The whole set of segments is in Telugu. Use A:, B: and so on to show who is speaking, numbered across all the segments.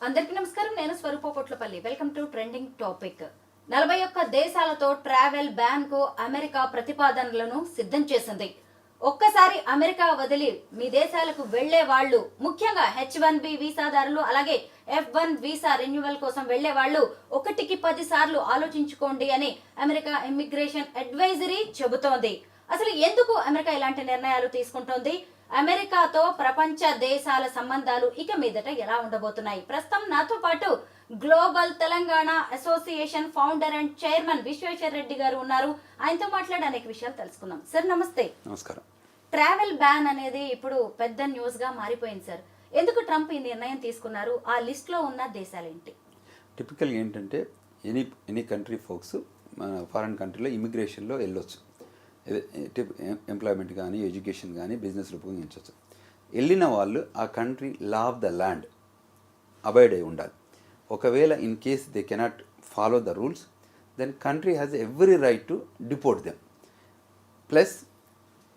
A: అందరికీ నమస్కారం. నేను Swaroopa Potlapalli. Welcome to trending topic. 41 దేశాలతో ట్రావెల్ బ్యాన్ కు అమెరికా ప్రతిపాదనలను సిద్ధం చేసింది. ఒక్కసారి అమెరికా వదిలి మీ దేశాలకు వెళ్లే వాళ్ళు, ముఖ్యంగా H1B వీసాదారులు, అలాగే F1 వీసా రెన్యువల్ కోసం వెళ్లే వాళ్ళు 1కి 10 సార్లు ఆలోచించుకోండి అని అమెరికా ఇమ్మిగ్రేషన్ అడ్వైజరీ చెబుతోంది. అసలు ఎందుకు అమెరికా ఇలాంటి నిర్ణయాలు తీసుకుంటోంది? అమెరికాతో ప్రపంచ దేశాల సంబంధాలు ఇక మీదట ఎలా ఉండబోతున్నాయి? ప్రస్తుతం నాతో పాటు global Telangana association founder and chairman Vishweshwar Reddy గారు ఉన్నారు. ఆయనతో మాట్లాడి అనేక విషయాలు తెలుసుకుందాం. సార్ నమస్తే.
B: నమస్కారం.
A: ట్రావెల్ బ్యాన్ అనేది ఇప్పుడు పెద్ద న్యూస్ గా మారిపోయింది సార్. ఎందుకు ట్రంప్ ఈ నిర్ణయం తీసుకున్నారు? ఆ లిస్ట్ లో ఉన్న దేశాలు ఏంటి?
B: టిపికల్ ఏంటంటే ఎనీ కంట్రీ ఫోక్స్ ఫారెన్ కంట్రీలో ఇమిగ్రేషన్లో వెళ్ళొచ్చు. ఎంప్లాయ్మెంట్ కానీ, ఎడ్యుకేషన్ కానీ, బిజినెస్ ఉపయోగించవచ్చు. వెళ్ళిన వాళ్ళు ఆ country law of the land abide అయి ఉండాలి. ఒకవేళ in case they cannot follow the rules, then country has every right to deport them. Plus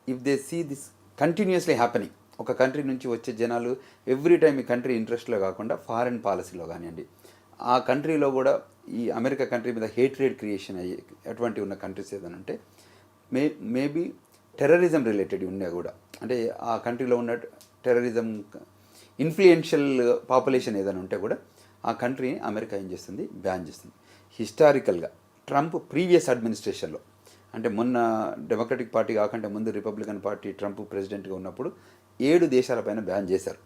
B: if they see this continuously happening, ఒక కంట్రీ నుంచి వచ్చే జనాలు ఎవ్రీ టైం ఈ కంట్రీ ఇంట్రెస్ట్లో కాకుండా ఫారెన్ పాలసీలో కానివ్వండి, ఆ కంట్రీలో కూడా ఈ అమెరికా కంట్రీ మీద హేట్రేడ్ క్రియేషన్ అయ్యే అటువంటి ఉన్న కంట్రీస్ ఏదైనా ఉంటే, మేబీ టెర్రరిజం రిలేటెడ్ ఉన్నా కూడా, అంటే ఆ కంట్రీలో ఉన్న టెర్రరిజం ఇన్ఫ్లుయెన్షియల్ పాపులేషన్ ఏదైనా ఉంటే కూడా ఆ కంట్రీని అమెరికా ఏం చేస్తుంది? బ్యాన్ చేస్తుంది. హిస్టారికల్గా ట్రంప్ ప్రీవియస్ అడ్మినిస్ట్రేషన్లో, అంటే మొన్న డెమోక్రటిక్ పార్టీ కాకుండా ముందు రిపబ్లికన్ పార్టీ ట్రంప్ ప్రెసిడెంట్గా ఉన్నప్పుడు 7 దేశాలపైన బ్యాన్ చేశారు.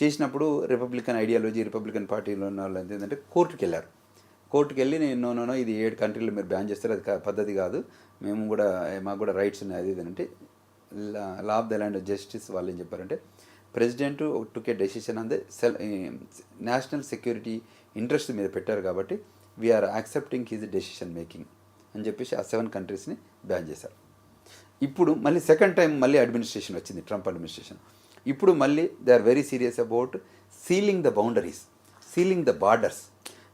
B: చేసినప్పుడు రిపబ్లికన్ ఐడియాలజీ, రిపబ్లికన్ పార్టీలో ఉన్న వాళ్ళు ఏంటంటే కోర్టుకు వెళ్ళారు. కోర్టుకు వెళ్ళి నో ఇది 7 కంట్రీలు మీరు బ్యాన్ చేస్తారు, అది పద్ధతి కాదు, మేము కూడా మాకు కూడా రైట్స్ ఉన్నాయి, అది అంటే law of the land justice వాళ్ళు ఏం చెప్పారంటే, president took a decision on the national security interest మీద పెట్టారు కాబట్టి we are accepting his decision making అని చెప్పేసి ఆ 7 కంట్రీస్ని బ్యాన్ చేశారు. ఇప్పుడు మళ్ళీ సెకండ్ టైం మళ్ళీ అడ్మినిస్ట్రేషన్ వచ్చింది, ట్రంప్ అడ్మినిస్ట్రేషన్. ఇప్పుడు మళ్ళీ they are very serious about sealing the boundaries, sealing the borders,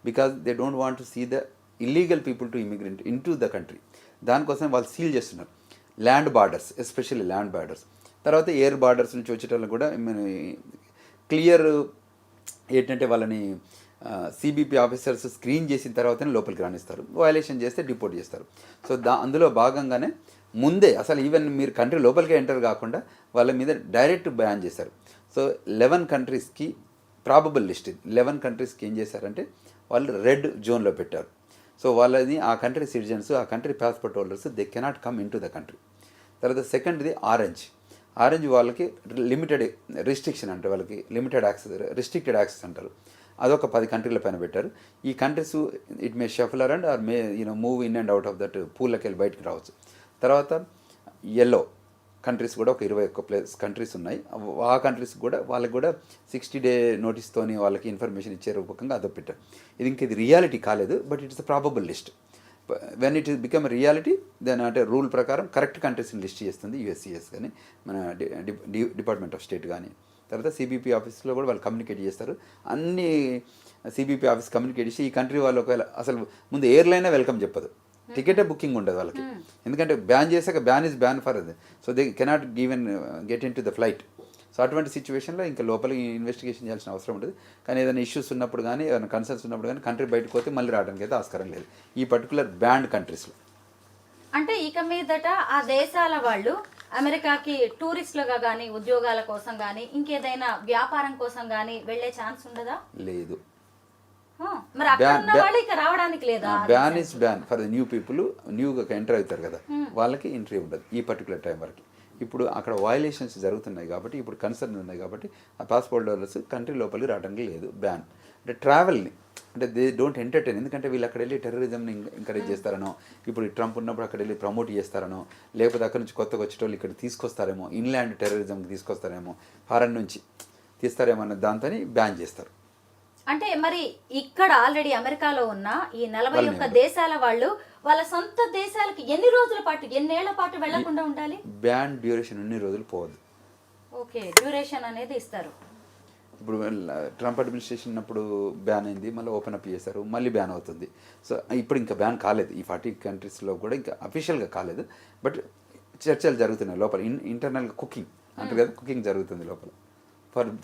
B: because they don't want to see the illegal people to immigrant in to the country. దానికోసం వాళ్ళు సీల్ చేస్తున్నారు land borders, especially land borders. తర్వాత ఎయిర్ బార్డర్స్ నుంచి వచ్చేటప్పుడు కూడా క్లియర్ ఏంటంటే వాళ్ళని సిబిపి ఆఫీసర్స్ స్క్రీన్ చేసిన తర్వాతనే లోపలికి రానిస్తారు. వయలేషన్ చేస్తే డిపోర్ట్ చేస్తారు. సో అందులో భాగంగానే ముందే అసలు ఈవెన్ మీరు కంట్రీ లోపలికి ఎంటర్ కాకుండా వాళ్ళ మీద డైరెక్ట్ బ్యాన్ చేశారు. సో 11 కంట్రీస్కి ప్రాబబుల్ లిస్ట్, 11 కంట్రీస్కి ఏం చేశారంటే వాళ్ళు రెడ్ జోన్లో పెట్టారు. సో వాళ్ళని ఆ కంట్రీ సిటిజన్స్, ఆ country passport holders, they cannot come in to the country. తర్వాత సెకండ్ది ఆరెంజ్ వాళ్ళకి లిమిటెడ్ రిస్ట్రిక్షన్ అంటే వాళ్ళకి లిమిటెడ్ యాక్సెస్, రిస్ట్రిక్టెడ్ యాక్సెస్ అంటారు. అదొక 10 కంట్రీల పైన పెట్టారు. ఈ countries it may shuffle around or may move in and out of that పూల్లోకి వెళ్ళి బయటకు రావచ్చు. తర్వాత ఎల్లో కంట్రీస్ కూడా ఒక 21 కంట్రీస్ ఉన్నాయి. ఆ కంట్రీస్ కూడా వాళ్ళకి కూడా 60 డే నోటీస్తోని వాళ్ళకి ఇన్ఫర్మేషన్ ఇచ్చే రూపకంగా అదో పెట్టారు. ఇది రియాలిటీ కాలేదు, but it's a probable list. When it is become reality then అంటే రూల్ ప్రకారం కరెక్ట్ కంట్రీస్ని లిస్ట్ చేస్తుంది USCIS కానీ, మన డిపార్ట్మెంట్ ఆఫ్ స్టేట్ కానీ. తర్వాత CBP ఆఫీస్లో కూడా వాళ్ళు కమ్యూనికేట్ చేస్తారు. అన్ని CBP ఆఫీస్ కమ్యూనికేట్ చేసి ఈ కంట్రీ వాళ్ళు ఒకవేళ అసలు ముందు ఎయిర్లైనే వెల్కమ్ చెప్పదు, టికెటే బుకింగ్ ఉండదు వాళ్ళకి. ఎందుకంటే బ్యాన్ చేశాక బ్యాన్ ఈజ్ బ్యాన్ ఫర్ అది. So they cannot given get in to the flight. So అటువంటి సిచ్యువేషన్లో ఇంకా లోపలికి ఇన్వెస్టిగేషన్ చేయాల్సిన అవసరం ఉంటుంది. కానీ ఏదైనా ఇష్యూస్ ఉన్నప్పుడు కానీ, ఏదైనా కన్సర్న్స్ ఉన్నప్పుడు కానీ కంట్రీ బయటకు పోతే మళ్ళీ రావడానికి అయితే ఆస్కారం లేదు ఈ పర్టికులర్ బ్యాండ్ కంట్రీస్లో.
A: అంటే ఇక మీదట ఆ దేశాల వాళ్ళు అమెరికాకి టూరిస్టులుగా కానీ, ఉద్యోగాల కోసం కానీ, ఇంకేదైనా వ్యాపారం కోసం కానీ వెళ్ళే ఛాన్స్ ఉండదా?
B: లేదు.
A: మరి అక్కడ ఉన్న వాళ్ళు ఇక రావడానికి లేదా?
B: Ban is ban for the new people, న్యూగా ఎంటర్ అవుతారు కదా, వాళ్ళకి ఎంట్రీ ఉండదు ఈ పర్టికులర్ టైం వరకు. ఇప్పుడు అక్కడ వయలేషన్స్ జరుగుతున్నాయి కాబట్టి, ఇప్పుడు కన్సర్న్ ఉన్నాయి కాబట్టి ఆ పాస్పోర్ట్ హోల్డర్స్ కంట్రీ లోపలికి రావడానికి లేదు. బ్యాన్ అంటే ట్రావెల్ని, అంటే దే డోంట్ ఎంటర్టైన్. ఎందుకంటే వీళ్ళు అక్కడ వెళ్ళి టెర్రరిజంని ఎంకరేజ్ చేస్తారనో, ఇప్పుడు ట్రంప్ ఉన్నప్పుడు అక్కడ వెళ్ళి ప్రమోట్ చేస్తారనో, లేకపోతే అక్కడ నుంచి కొత్తగా వచ్చేటోళ్ళు ఇక్కడ తీసుకొస్తారేమో, ఇన్లాండ్ టెర్రరిజంకి తీసుకొస్తారేమో, ఫారెన్ నుంచి తీస్తారేమో అన్న దాంతో బ్యాన్ చేస్తారు.
A: అంటే మరి ఇక్కడ ఆల్రెడీ అమెరికాలో ఉన్న ఈ 41 దేశాల వాళ్ళు వాళ్ళ సొంత దేశాలకి ఎన్ని రోజుల పాటు, ఎన్నేళ్ల పాటు వెళ్లకుండా ఉండాలి?
B: బ్యాన్ డ్యూరేషన్ ఎన్ని రోజులు పోవద్దు.
A: ఓకే, డ్యూరేషన్ అనేది ఇస్తారు.
B: ఇప్పుడు ట్రంప్ అడ్మినిస్ట్రేషన్ ఉన్నప్పుడు బ్యాన్ అయింది, మళ్ళీ ఓపెన్ అప్ చేశారు, మళ్ళీ బ్యాన్ అవుతుంది. సో ఇప్పుడు ఇంకా బ్యాన్ కాలేదు ఈ 40 కంట్రీస్లో కూడా, ఇంకా అఫీషియల్గా కాలేదు. బట్ చర్చలు జరుగుతున్నాయి లోపల, ఇంటర్నల్గా కుకింగ్ అంటారు కదా, కుకింగ్ జరుగుతుంది లోపల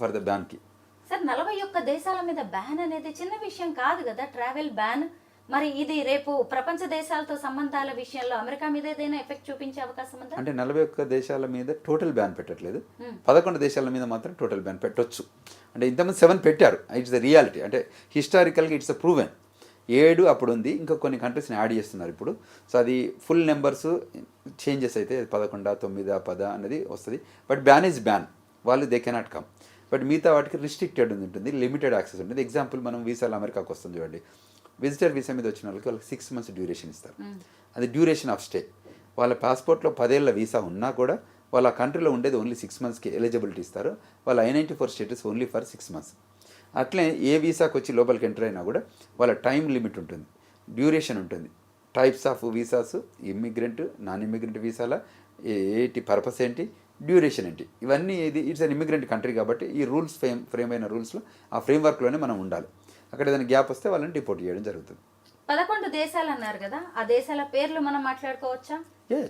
B: ఫర్ ద బ్యాన్కి.
A: సార్ 41 దేశాల మీద బ్యాన్ అనేది చిన్న విషయం కాదు కదా, ట్రావెల్ బ్యాన్. మరి ఇది రేపు ప్రపంచ దేశాలతో సంబంధాల విషయంలో అమెరికా మీద ఏదైనా ఎఫెక్ట్ చూపించే అవకాశం ఉందా?
B: అంటే 41 దేశాల మీద టోటల్ బ్యాన్ పెట్టట్లేదు, 11 దేశాల మీద మాత్రం టోటల్ బ్యాన్ పెట్టొచ్చు. అంటే ఇంతకుముందు 7 పెట్టారు, ఇట్స్ ద రియాలిటీ. అంటే హిస్టారికల్గా ఇట్స్ ప్రూవెన్. 7 అప్పుడు ఉంది, ఇంకా కొన్ని కంట్రీస్ని యాడ్ చేస్తున్నారు ఇప్పుడు. సో అది ఫుల్ నెంబర్స్ చేంజెస్ అయితే 11, 9, 10 అనేది వస్తుంది. బట్ బ్యాన్ ఈజ్ బ్యాన్, వాళ్ళు దే కెనాట్ కమ్. బట్ మిగతా వాటికి రిస్ట్రిక్టెడ్ ఉంటుంది, లిమిటెడ్ యాక్సెస్ ఉంటుంది. ఎగ్జాంపుల్ మనం వీసాలు అమెరికాకు వస్తుంది చూడండి, విజిటర్ వీసా మీద వచ్చిన వాళ్ళకి 6 months డ్యూరేషన్ ఇస్తారు. అది డ్యూరేషన్ ఆఫ్ స్టే. వాళ్ళ పాస్పోర్ట్లో 10 ఏళ్ల వీసా ఉన్నా కూడా వాళ్ళ కంట్రీలో ఉండేది ఓన్లీ 6 monthsకి ఎలిజిబిలిటీ ఇస్తారు. వాళ్ళ I-94 status only for 6 months. అట్లే ఏ వీసాకి వచ్చి లోపలికి ఎంటర్ అయినా కూడా వాళ్ళ టైం లిమిట్ ఉంటుంది, డ్యూరేషన్ ఉంటుంది. Types of visas, immigrant, non immigrant వీసాల ఏంటి పర్పస్ ఏంటి, డ్యూరేషన్ ఏంటి, ఇవన్నీ ఇది ఇట్స్ అన్ ఇమ్మిగ్రెంట్ కంట్రీ కాబట్టి ఈ రూల్స్ ఫ్రేమ్ అయిన రూల్స్లో ఆ ఫ్రేమ్వర్క్లోనే మనం ఉండాలి. అక్కడ ఏదైనా గ్యాప్ వస్తే వాళ్ళని డిపోర్ట్ చేయడం జరుగుతుంది.
A: 11 దేశాలు అన్నారు కదా, ఆ దేశాల పేర్లు మనం మాట్లాడుకోవచ్చా?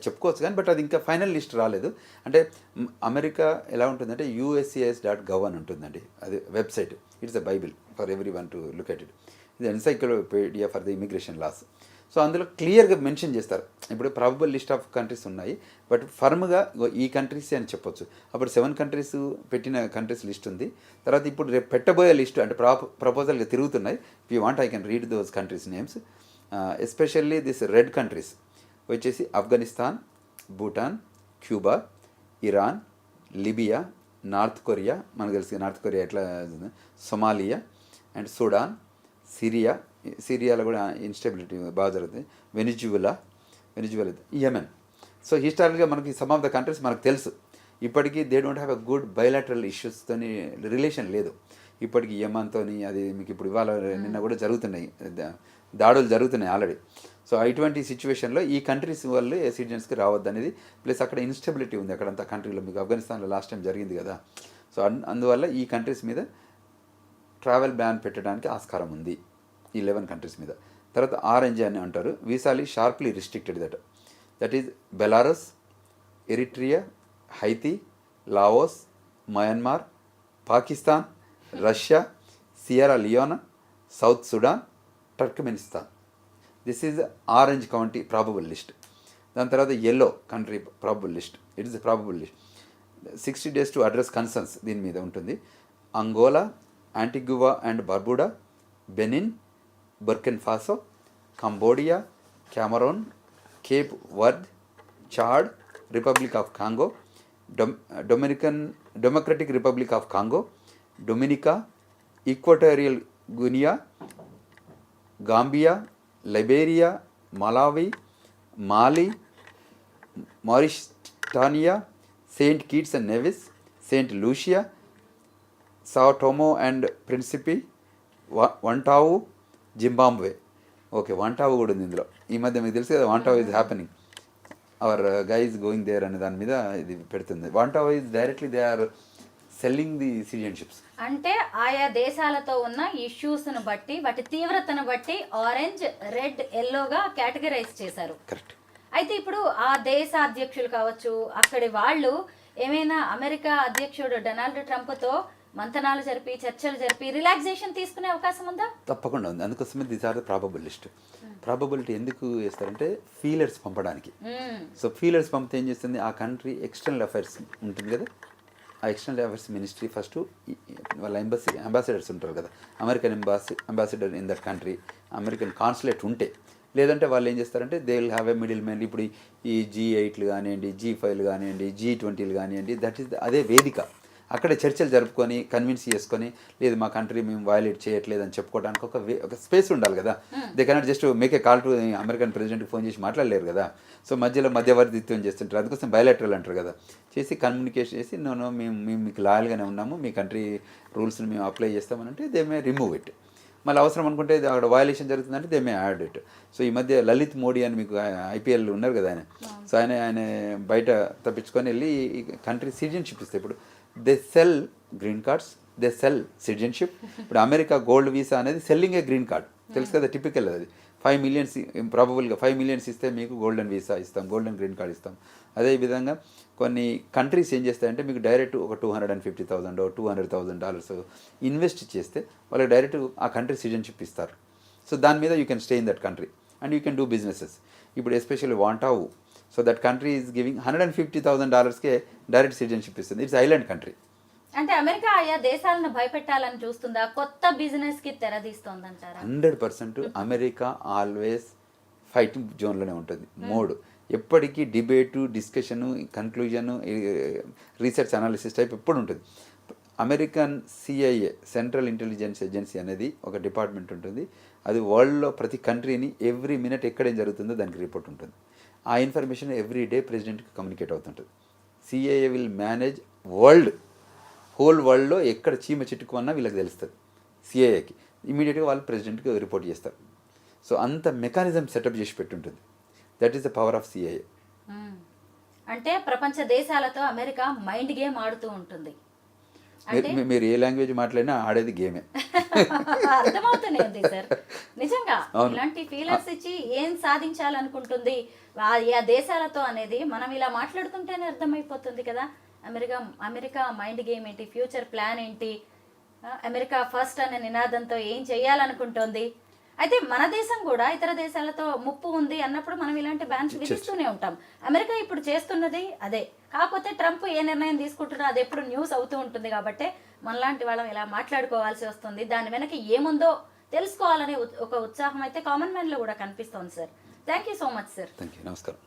B: చెప్పుకోవచ్చు కానీ బట్ అది ఇంకా ఫైనల్ లిస్ట్ రాలేదు. అంటే అమెరికా ఎలా ఉంటుందంటే USCIS.gov అని ఉంటుందండి, అది website. It's a bible for everyone to look at it. ఇది encyclopedia for the immigration laws. So అందులో క్లియర్గా మెన్షన్ చేస్తారు. ఇప్పుడు ప్రాబబుల్ లిస్ట్ ఆఫ్ కంట్రీస్ ఉన్నాయి, బట్ ఫర్మ్గా ఈ కంట్రీస్ అని చెప్పొచ్చు. అప్పుడు 7 కంట్రీస్ పెట్టిన కంట్రీస్ లిస్ట్ ఉంది. తర్వాత ఇప్పుడు రేపు పెట్టబోయే లిస్ట్ అంటే ప్రపోజల్గా తిరుగుతున్నాయి. If you want I can read those countries names. Especially this red countries వచ్చేసి Afghanistan, Bhutan, Cuba, Iran, Libya, North Korea, మనకు తెలుసు నార్త్ కొరియా ఎట్లా, సొమాలియా అండ్ సుడాన్, సిరియాలో కూడా ఇన్స్టెబిలిటీ బాగా జరుగుతుంది, వెనిజువెలా, యెమెన్. సో హిస్టారికల్గా మనకి సమ్ ఆఫ్ ద కంట్రీస్ మనకు తెలుసు. ఇప్పటికీ they don't have a good bilateral ఇష్యూస్తోని రిలేషన్ లేదు ఇప్పటికి యెమెన్తో. అది మీకు ఇప్పుడు ఇవాళ నిన్న కూడా జరుగుతున్నాయి, దాడులు జరుగుతున్నాయి ఆల్రెడీ. సో ఇటువంటి సిచ్యువేషన్లో ఈ కంట్రీస్ వాళ్ళు సిటిజన్స్కి రావద్దు అనేది, ప్లస్ అక్కడ ఇన్స్టెబిలిటీ ఉంది అక్కడంతా కంట్రీలో. మీకు ఆఫ్ఘనిస్తాన్లో లాస్ట్ టైం జరిగింది కదా. సో అందువల్ల ఈ కంట్రీస్ మీద ట్రావెల్ బ్యాన్ పెట్టడానికి ఆస్కారం ఉంది ఈ 11 కంట్రీస్ మీద. తర్వాత ఆరెంజ్ అని అంటారు, వీసాలు sharply restricted that is Belarus, Eritrea, Haiti, Laos, Myanmar, Pakistan, Russia, Sierra Leone, South Sudan, Turkmenistan. This is orange county probable list. దాని తర్వాత yellow country probable list. It is probable list. 60 days to address concerns దీని మీద ఉంటుంది. Angola, Antigua and Barbuda, Benin, Burkina Faso, Cambodia, Cameroon, Cape Verde, Chad, Republic of Congo, Democratic Republic of Congo, Dominica, Equatorial Guinea, Gambia, Liberia, Malawi, Mali, మారిషటానియా, Saint Kitts and Nevis, Saint Lucia, Sao Tome and Principe, Vanuatu, Zimbabwe. Okay, Vanuatu కూడా ఉంది ఇందులో. ఈ మధ్య మీకు తెలుసు కదా Vanuatu is happening, our guy is going there అనే దాని మీద ఇది పెడుతుంది. Vanuatu is directly they are selling the citizenships.
A: అంటే ఆయా దేశాలతో ఉన్న ఇష్యూస్ను బట్టి, వాటి తీవ్రతను బట్టి ఆరెంజ్, రెడ్, ఎల్లోగా కేటగరైజ్ చేశారు.
B: కరెక్ట్.
A: అయితే ఇప్పుడు ఆ దేశ అధ్యక్షులు కావచ్చు, అక్కడి వాళ్ళు ఏమైనా అమెరికా అధ్యక్షుడు డొనాల్డ్ ట్రంప్తో మంతనాలు జరిపి, చర్చలు జరిపి రిలాక్సేషన్ తీసుకునే అవకాశం ఉందా?
B: తప్పకుండా ఉంది. అందుకోసమే these are the probable list. Probability ఎందుకు వేస్తారంటే ఫీలర్స్ పంపడానికి. సో ఫీలర్స్ పంపితే ఏం చేస్తుంది, ఆ కంట్రీ ఎక్స్టర్నల్ అఫైర్స్ ఉంటుంది కదా, ఆ ఎక్స్టర్నల్ అఫైర్స్ మినిస్ట్రీ ఫస్ట్ వాళ్ళ అంబాసిడర్స్ ఉంటారు కదా, American ambassador in that country, American consulate ఉంటే, లేదంటే వాళ్ళు ఏం చేస్తారంటే they will have a middle man. ఇప్పుడు ఈ G8 కానివ్వండి, G5 కానివ్వండి, G20 కానివ్వండి, దట్ ఈస్ అదే వేదిక. అక్కడ చర్చలు జరుపుకొని కన్విన్స్ చేసుకొని, లేదు మా కంట్రీ మేము వయలేట్ చేయట్లేదు అని చెప్పుకోవడానికి ఒక స్పేస్ ఉండాలి కదా. They cannot just make a call to American ప్రెసిడెంట్కి ఫోన్ చేసి మాట్లాడలేరు కదా. సో మధ్యలో మధ్యవర్తిత్వం చేస్తుంటారు, అందుకోసం బయలాటరల్ అంటారు కదా. చేసి కమ్యూనికేషన్ చేసి మేము మీకు లాయల్గానే ఉన్నాము, మీ కంట్రీ రూల్స్ని మేము అప్లై చేస్తామని అంటే దే మే రిమూవ్ ఇట్. మళ్ళీ అవసరం అనుకుంటే అక్కడ వయలేషన్ జరుగుతుందంటే they may add it. So ఈ మధ్య లలిత్ మోడీ అని మీకు IPL ఉన్నారు కదా ఆయన, సో ఆయన బయట తప్పించుకొని వెళ్ళి ఈ కంట్రీ సిటిజన్షిప్ ఇస్తే ఇప్పుడు they sell green cards, they sell citizenship. ఇప్పుడు అమెరికా గోల్డ్ వీసా అనేది సెల్లింగ్ ఏ గ్రీన్ కార్డ్, తెలుసు కదా, టిపికల్ అది. 5 million ప్రాబబుల్గా 5 million ఇస్తే మీకు గోల్డెన్ వీసా ఇస్తాం, గోల్డెన్ గ్రీన్ కార్డ్ ఇస్తాం. అదేవిధంగా కొన్ని కంట్రీస్ ఏం చేస్తాయంటే మీకు డైరెక్ట్ ఒక $250,000 $200,000 ఇన్వెస్ట్ చేస్తే వాళ్ళకి డైరెక్ట్ ఆ కంట్రీ సిటిజన్షిప్ ఇస్తారు. సో దాని మీద you can stay in that country and you can do businesses. ఇప్పుడు especially Vanuatu, so that country is giving $150,000కే డైరెక్ట్ సిటిజన్షిప్ ఇస్తుంది. It's island country.
A: అంటే అమెరికా ఆయా దేశాలను భయపెట్టాలని చూస్తుందా, కొత్త బిజినెస్ కి తెరదీస్తోందంటారా?
B: 100% అమెరికా ఆల్వేస్ ఫైటింగ్ జోన్లోనే ఉంటుంది. మోడ్ ఎప్పటికీ debate, discussion, conclusion, research analysis type ఎప్పుడు ఉంటుంది. American CIA central intelligence agency అనేది ఒక డిపార్ట్మెంట్ ఉంటుంది. అది వరల్డ్లో ప్రతి కంట్రీని ఎవ్రీ మినిట్ ఎక్కడేం జరుగుతుందో దానికి రిపోర్ట్ ఉంటుంది. ఆ ఇన్ఫర్మేషన్ ఎవ్రీ డే ప్రెసిడెంట్కి కమ్యూనికేట్ అవుతుంటుంది. CIA విల్ మేనేజ్ హోల్ వరల్డ్లో ఎక్కడ చీమ చిట్టుకున్నా వీళ్ళకి తెలుస్తుంది. CIAకి ఇమీడియట్గా వాళ్ళు ప్రెసిడెంట్కి రిపోర్ట్ చేస్తారు. సో అంత మెకానిజం సెటప్ చేసి పెట్టుంటుంది. That is the power of CIA.
A: అంటే ప్రపంచ దేశాలతో అమెరికా మైండ్ గేమ్ ఆడుతూ ఉంటుంది.
B: మీరు ఏ లాంగ్వేజ్ మాట్లాడినా ఆడేది గేమే.
A: అర్థమవుతుంది సార్. నిజంగా ఇలాంటి ఫీలర్స్ ఇచ్చి ఏం సాధించాలనుకుంటుంది ఆ దేశాలతో అనేది మనం ఇలా మాట్లాడుతుంటేనే అర్థమైపోతుంది కదా. అమెరికా మైండ్ గేమ్ ఏంటి, ఫ్యూచర్ ప్లాన్ ఏంటి, అమెరికా ఫస్ట్ అనే నినాదంతో ఏం చేయాలనుకుంటోంది. అయితే మన దేశం కూడా ఇతర దేశాలతో ముప్పు ఉంది అన్నప్పుడు మనం ఇలాంటి బ్యాన్స్ విధిస్తూనే ఉంటాం. అమెరికా ఇప్పుడు చేస్తున్నది అదే. కాకపోతే ట్రంప్ ఏ నిర్ణయం తీసుకుంటున్నా అది ఎప్పుడు న్యూస్ అవుతూ ఉంటుంది కాబట్టి మనలాంటి వాళ్ళం ఇలా మాట్లాడుకోవాల్సి వస్తుంది. దాని వెనక ఏముందో తెలుసుకోవాలనే ఒక ఉత్సాహం అయితే కామన్ మ్యాన్ లో కూడా కనిపిస్తోంది sir. Thank you so much sir.
B: Thank you. నమస్కారం.